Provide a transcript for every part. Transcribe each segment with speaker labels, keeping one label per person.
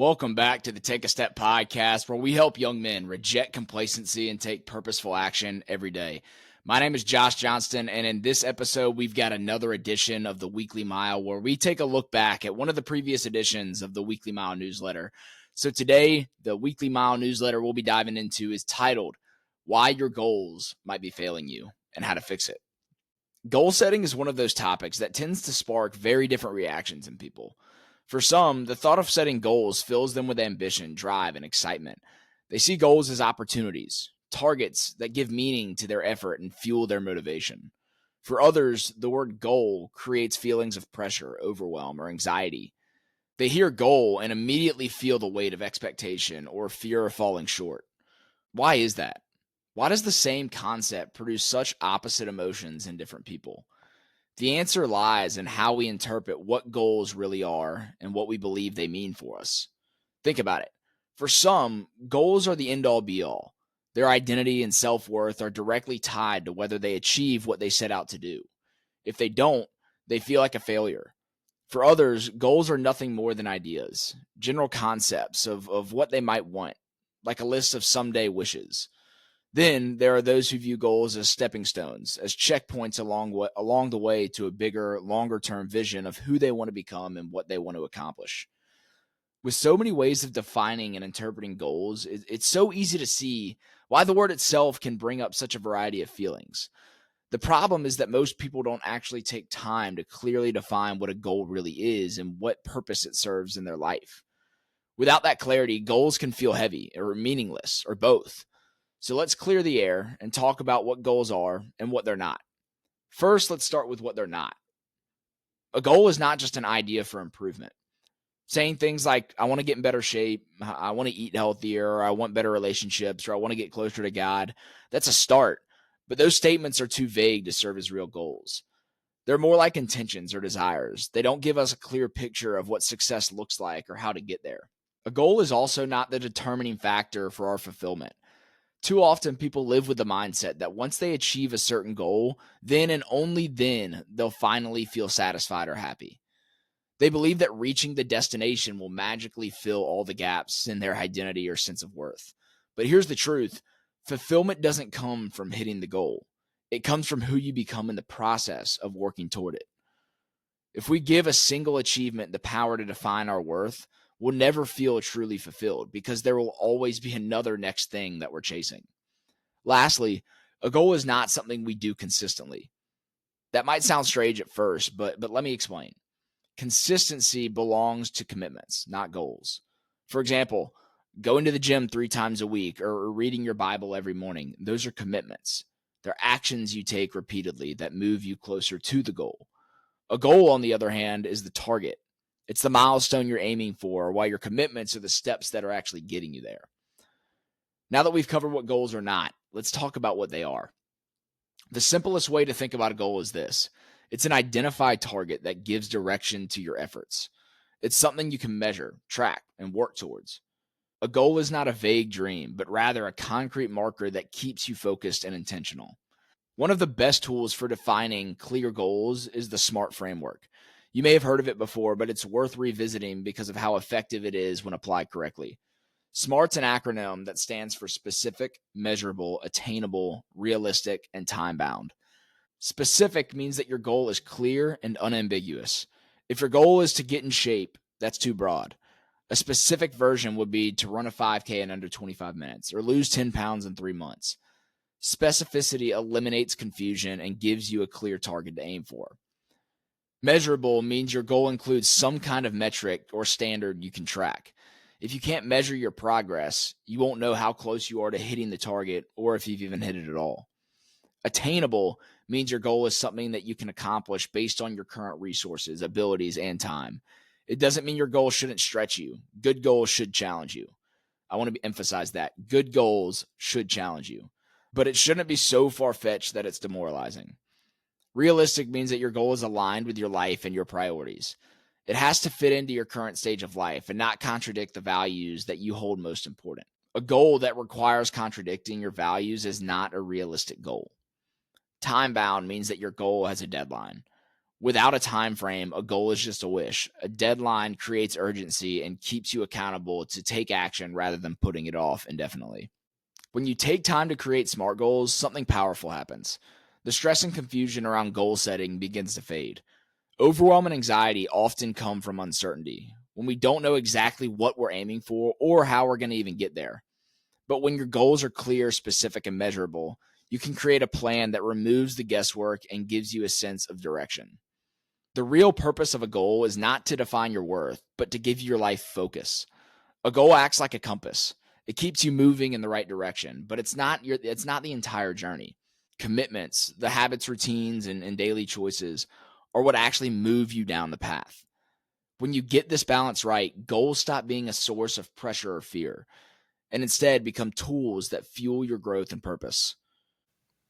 Speaker 1: Welcome back to the Take a Step podcast, where we help young men reject complacency and take purposeful action every day. My name is Josh Johnston, and in this episode, we've got another edition of the Weekly Mile where we take a look back at one of the previous editions of the Weekly Mile newsletter. So today, the Weekly Mile newsletter we'll be diving into is titled, Why Your Goals Might Be Failing You and How to Fix It. Goal setting is one of those topics that tends to spark very different reactions in people. For some, the thought of setting goals fills them with ambition, drive, and excitement. They see goals as opportunities, targets that give meaning to their effort and fuel their motivation. For others, the word goal creates feelings of pressure, overwhelm, or anxiety. They hear goal and immediately feel the weight of expectation or fear of falling short. Why is that? Why does the same concept produce such opposite emotions in different people? The answer lies in how we interpret what goals really are and what we believe they mean for us. Think about it. For some, goals are the end-all be-all. Their identity and self-worth are directly tied to whether they achieve what they set out to do. If they don't, they feel like a failure. For others, goals are nothing more than ideas, general concepts of what they might want, like a list of someday wishes. Then there are those who view goals as stepping stones, as checkpoints along the way to a bigger, longer-term vision of who they want to become and what they want to accomplish. With so many ways of defining and interpreting goals, it's so easy to see why the word itself can bring up such a variety of feelings. The problem is that most people don't actually take time to clearly define what a goal really is and what purpose it serves in their life. Without that clarity, goals can feel heavy or meaningless or both. So let's clear the air and talk about what goals are and what they're not. First, let's start with what they're not. A goal is not just an idea for improvement. Saying things like, I want to get in better shape, I want to eat healthier, or I want better relationships, or I want to get closer to God, that's a start. But those statements are too vague to serve as real goals. They're more like intentions or desires. They don't give us a clear picture of what success looks like or how to get there. A goal is also not the determining factor for our fulfillment. Too often, people live with the mindset that once they achieve a certain goal, then and only then they'll finally feel satisfied or happy. They believe that reaching the destination will magically fill all the gaps in their identity or sense of worth. But here's the truth. Fulfillment doesn't come from hitting the goal. It comes from who you become in the process of working toward it. If we give a single achievement the power to define our worth, we'll never feel truly fulfilled because there will always be another next thing that we're chasing. Lastly, a goal is not something we do consistently. That might sound strange at first, but let me explain. Consistency belongs to commitments, not goals. For example, going to the gym 3 times a week or reading your Bible every morning, those are commitments. They're actions you take repeatedly that move you closer to the goal. A goal, on the other hand, is the target. It's the milestone you're aiming for, while your commitments are the steps that are actually getting you there. Now that we've covered what goals are not, let's talk about what they are. The simplest way to think about a goal is this. It's an identified target that gives direction to your efforts. It's something you can measure, track, and work towards. A goal is not a vague dream, but rather a concrete marker that keeps you focused and intentional. One of the best tools for defining clear goals is the SMART framework. You may have heard of it before, but it's worth revisiting because of how effective it is when applied correctly. SMART's an acronym that stands for specific, measurable, attainable, realistic, and time-bound. Specific means that your goal is clear and unambiguous. If your goal is to get in shape, that's too broad. A specific version would be to run a 5K in under 25 minutes or lose 10 pounds in 3 months. Specificity eliminates confusion and gives you a clear target to aim for. Measurable means your goal includes some kind of metric or standard you can track. If you can't measure your progress, you won't know how close you are to hitting the target or if you've even hit it at all. Attainable means your goal is something that you can accomplish based on your current resources, abilities, and time. It doesn't mean your goal shouldn't stretch you. Good goals should challenge you. I want to emphasize that. Good goals should challenge you. But it shouldn't be so far-fetched that it's demoralizing. Realistic means that your goal is aligned with your life and your priorities. It has to fit into your current stage of life and not contradict the values that you hold most important. A goal that requires contradicting your values is not a realistic goal. Time-bound means that your goal has a deadline. Without a time frame, a goal is just a wish. A deadline creates urgency and keeps you accountable to take action rather than putting it off indefinitely. When you take time to create SMART goals, something powerful happens. The stress and confusion around goal setting begins to fade. Overwhelm and anxiety often come from uncertainty, when we don't know exactly what we're aiming for or how we're going to even get there. But when your goals are clear, specific, and measurable, you can create a plan that removes the guesswork and gives you a sense of direction. The real purpose of a goal is not to define your worth, but to give your life focus. A goal acts like a compass. It keeps you moving in the right direction, but it's not the entire journey. Commitments, the habits, routines, and daily choices are what actually move you down the path. When you get this balance right, goals stop being a source of pressure or fear, and instead become tools that fuel your growth and purpose.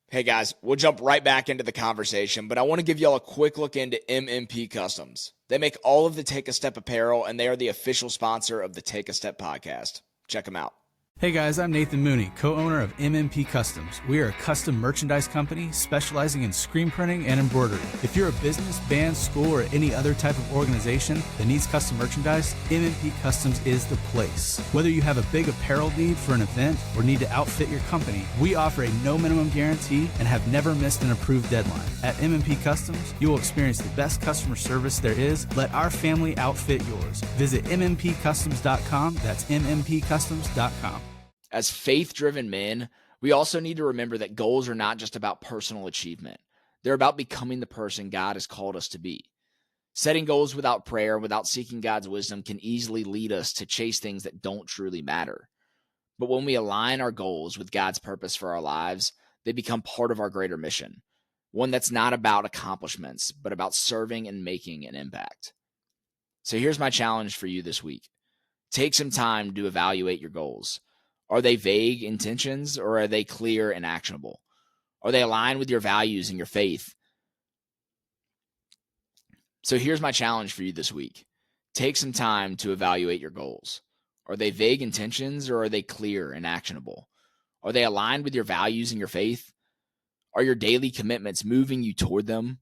Speaker 1: Hey guys, we'll jump right back into the conversation, but I want to give y'all a quick look into MMP Customs. They make all of the Take a Step apparel, and they are the official sponsor of the Take a Step podcast. Check them out.
Speaker 2: Hey guys, I'm Nathan Mooney, co-owner of MMP Customs. We are a custom merchandise company specializing in screen printing and embroidery. If you're a business, band, school, or any other type of organization that needs custom merchandise, MMP Customs is the place. Whether you have a big apparel need for an event or need to outfit your company, we offer a no minimum guarantee and have never missed an approved deadline. At MMP Customs, you will experience the best customer service there is. Let our family outfit yours. Visit mmpcustoms.com. That's mmpcustoms.com.
Speaker 1: As faith-driven men, we also need to remember that goals are not just about personal achievement. They're about becoming the person God has called us to be. Setting goals without prayer, without seeking God's wisdom, can easily lead us to chase things that don't truly matter. But when we align our goals with God's purpose for our lives, they become part of our greater mission, one that's not about accomplishments, but about serving and making an impact. So here's my challenge for you this week. Take some time to evaluate your goals. Are they vague intentions, or are they clear and actionable? Are they aligned with your values and your faith? So here's my challenge for you this week. Take some time to evaluate your goals. Are they vague intentions, or are they clear and actionable? Are they aligned with your values and your faith? Are your daily commitments moving you toward them?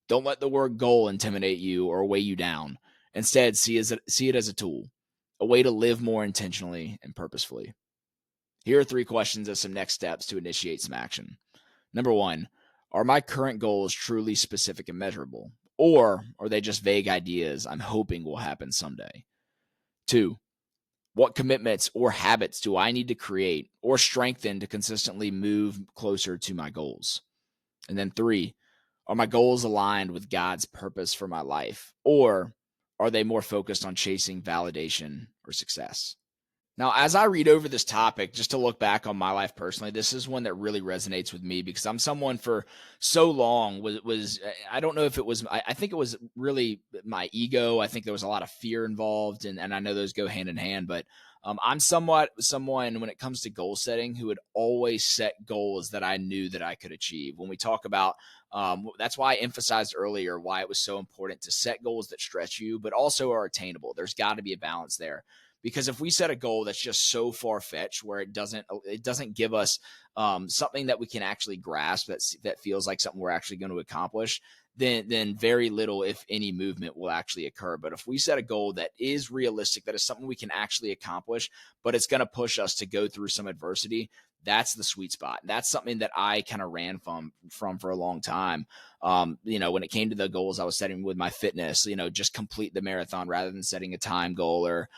Speaker 1: Don't let the word goal intimidate you or weigh you down. Instead, see it as a tool, a way to live more intentionally and purposefully. Here are 3 questions as some next steps to initiate some action. Number 1, are my current goals truly specific and measurable? Or are they just vague ideas I'm hoping will happen someday? 2, what commitments or habits do I need to create or strengthen to consistently move closer to my goals? And then 3, are my goals aligned with God's purpose for my life? Or are they more focused on chasing validation or success? Now, as I read over this topic, just to look back on my life personally, this is one that really resonates with me because I'm someone for so long was I don't know if it was, I think it was really my ego. I think there was a lot of fear involved, and I know those go hand in hand, but I'm somewhat someone when it comes to goal setting who would always set goals that I knew that I could achieve. When we talk about, that's why I emphasized earlier why it was so important to set goals that stretch you, but also are attainable. There's got to be a balance there. Because if we set a goal that's just so far-fetched where it doesn't give us something that we can actually grasp that feels like something we're actually going to accomplish, then very little, if any, movement will actually occur. But if we set a goal that is realistic, that is something we can actually accomplish, but it's going to push us to go through some adversity, that's the sweet spot. That's something that I kind of ran from for a long time. When it came to the goals I was setting with my fitness, just complete the marathon rather than setting a time goal or,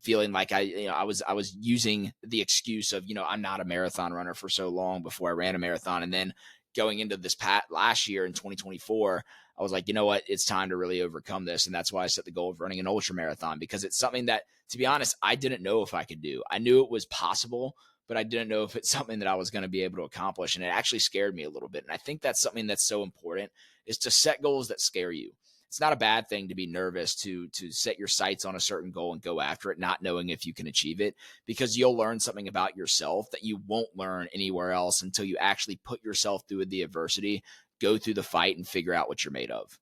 Speaker 1: feeling like I was using the excuse of, I'm not a marathon runner for so long before I ran a marathon. And then going into this last year in 2024, I was like, you know what, it's time to really overcome this. And that's why I set the goal of running an ultra marathon, because it's something that, to be honest, I didn't know if I could do. I knew it was possible, but I didn't know if it's something that I was going to be able to accomplish. And it actually scared me a little bit. And I think that's something that's so important, is to set goals that scare you. It's not a bad thing to be nervous to set your sights on a certain goal and go after it, not knowing if you can achieve it, because you'll learn something about yourself that you won't learn anywhere else until you actually put yourself through the adversity, go through the fight, and figure out what you're made of.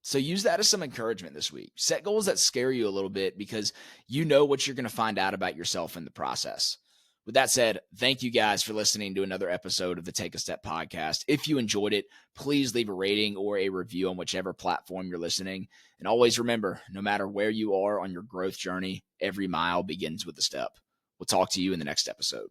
Speaker 1: So use that as some encouragement this week. Set goals that scare you a little bit because you know what you're going to find out about yourself in the process. With that said, thank you guys for listening to another episode of the Take a Step podcast. If you enjoyed it, please leave a rating or a review on whichever platform you're listening. And always remember, no matter where you are on your growth journey, every mile begins with a step. We'll talk to you in the next episode.